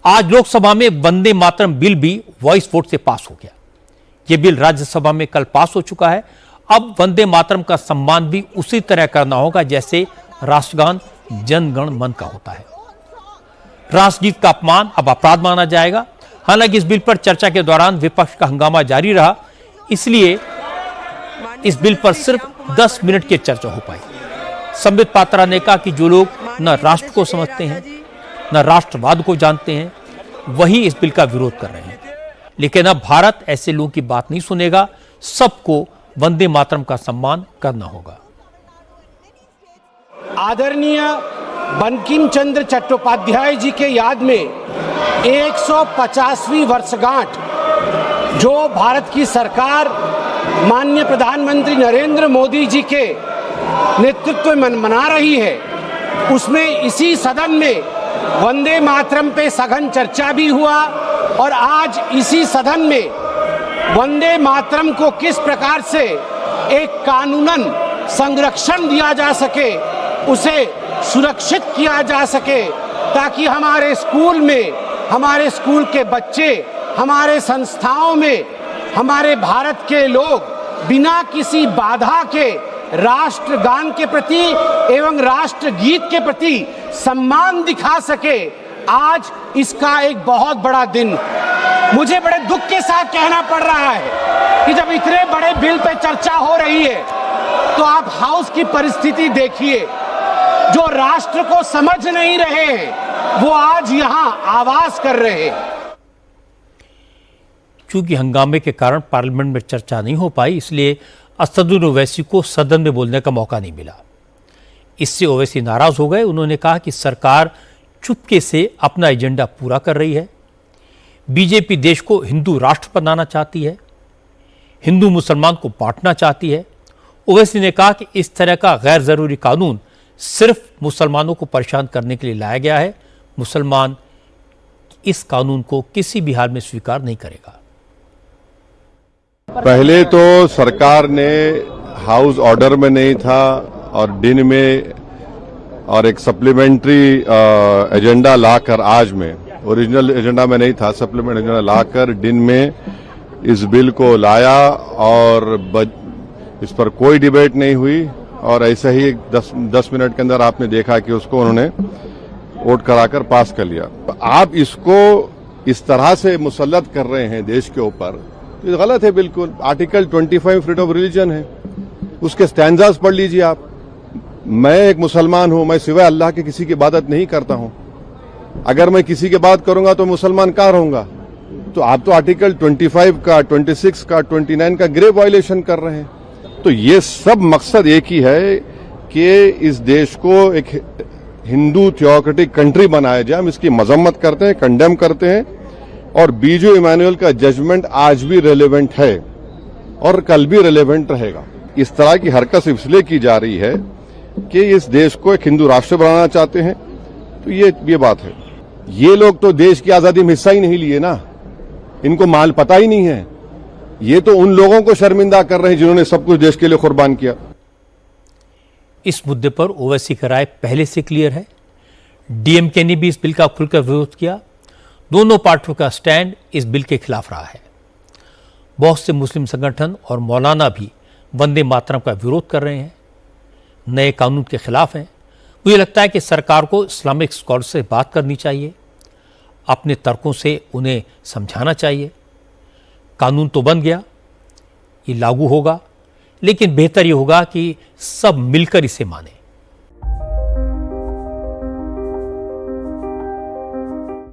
आज लोकसभा में वंदे मातरम बिल भी वॉइस वोट से पास हो गया। यह बिल राज्यसभा में कल पास हो चुका है। अब वंदे मातरम का सम्मान भी उसी तरह करना होगा जैसे राष्ट्रगान जन गण मन का होता है। राष्ट्रगीत का अपमान अब अपराध माना जाएगा। हालांकि इस बिल पर चर्चा के दौरान विपक्ष का हंगामा जारी रहा, इसलिए इस बिल पर सिर्फ 10 मिनट की चर्चा हो पाई। संबित पात्रा ने कहा कि जो लोग न राष्ट्र को समझते हैं न राष्ट्रवाद को जानते हैं, वही इस बिल का विरोध कर रहे हैं। लेकिन अब भारत ऐसे लोगों की बात नहीं सुनेगा। सबको वंदे मातरम का सम्मान करना होगा। आदरणीय बंकिम चंद्र चट्टोपाध्याय जी के याद में 150वीं वर्षगांठ जो भारत की सरकार माननीय प्रधानमंत्री नरेंद्र मोदी जी के नेतृत्व में मना रही है, उसमें इसी सदन में वंदे मातरम पे सघन चर्चा भी हुआ और आज इसी सदन में वंदे मातरम को किस प्रकार से एक कानूनन संरक्षण दिया जा सके, उसे सुरक्षित किया जा सके, ताकि हमारे स्कूल में, हमारे स्कूल के बच्चे, हमारे संस्थाओं में हमारे भारत के लोग बिना किसी बाधा के राष्ट्रगान के प्रति एवं राष्ट्रगीत के प्रति सम्मान दिखा सके। आज इसका एक बहुत बड़ा दिन मुझे बड़े दुख के साथ कहना पड़ रहा है कि जब इतने बड़े बिल पे चर्चा हो रही है तो आप हाउस की परिस्थिति देखिए। जो राष्ट्र को समझ नहीं रहे हैं वो आज यहां आवाज कर रहे हैं। चूंकि हंगामे के कारण पार्लियामेंट में चर्चा नहीं हो पाई, इसलिए असदुद्दीन ओवैसी को सदन में बोलने का मौका नहीं मिला। इससे ओवैसी नाराज हो गए। उन्होंने कहा कि सरकार चुपके से अपना एजेंडा पूरा कर रही है। बीजेपी देश को हिंदू राष्ट्र बनाना चाहती है, हिंदू मुसलमान को बांटना चाहती है। ओवैसी ने कहा कि इस तरह का गैर जरूरी कानून सिर्फ मुसलमानों को परेशान करने के लिए लाया गया है। मुसलमान इस कानून को किसी भी हाल में स्वीकार नहीं करेगा। पहले तो सरकार ने हाउस ऑर्डर में नहीं था और दिन में और एक सप्लीमेंट्री एजेंडा लाकर, आज में ओरिजिनल एजेंडा में नहीं था, सप्लीमेंट एजेंडा लाकर दिन में इस बिल को लाया और इस पर कोई डिबेट नहीं हुई और ऐसे ही 10 मिनट के अंदर आपने देखा कि उसको उन्होंने वोट कराकर पास कर लिया। आप इसको इस तरह से मुसल्लत कर रहे हैं देश के ऊपर, ये गलत है बिल्कुल। आर्टिकल 25 फ्रीडम ऑफ रिलीजन है, उसके स्टैंजास पढ़ लीजिए आप। मैं एक मुसलमान हूं, मैं सिवाय अल्लाह के किसी की इबादत नहीं करता हूं। अगर मैं किसी की बात करूंगा तो मुसलमान कहाँ रहूंगा? तो आप तो आर्टिकल 25 का, 26 का, 29 का ग्रेव वायलेशन कर रहे हैं। तो ये सब मकसद एक ही है कि इस देश को एक हिंदू थियोक्रेटिक कंट्री बनाया जाए। हम इसकी मजम्मत करते हैं, कंडेम करते हैं और बीजू इमानुएल का जजमेंट आज भी रेलेवेंट है और कल भी रेलेवेंट रहेगा। इस तरह की हरकत इसलिए की जा रही है कि इस देश को एक हिंदू राष्ट्र बनाना चाहते हैं। तो ये बात है। ये लोग तो देश की आजादी में हिस्सा ही नहीं लिए ना, इनको माल पता ही नहीं है। ये तो उन लोगों को शर्मिंदा कर रहे हैं जिन्होंने सब कुछ देश के लिए कुर्बान किया। इस मुद्दे पर ओवैसी का राय पहले से क्लियर है। डीएमके ने भी इस बिल का खुलकर विरोध किया। दोनों पार्टियों का स्टैंड इस बिल के खिलाफ रहा है। बहुत से मुस्लिम संगठन और मौलाना भी वंदे मातरम का विरोध कर रहे हैं, नए कानून के खिलाफ हैं। मुझे लगता है कि सरकार को इस्लामिक स्कॉलर से बात करनी चाहिए, अपने तर्कों से उन्हें समझाना चाहिए। कानून तो बन गया, ये लागू होगा, लेकिन बेहतर ये होगा कि सब मिलकर इसे माने।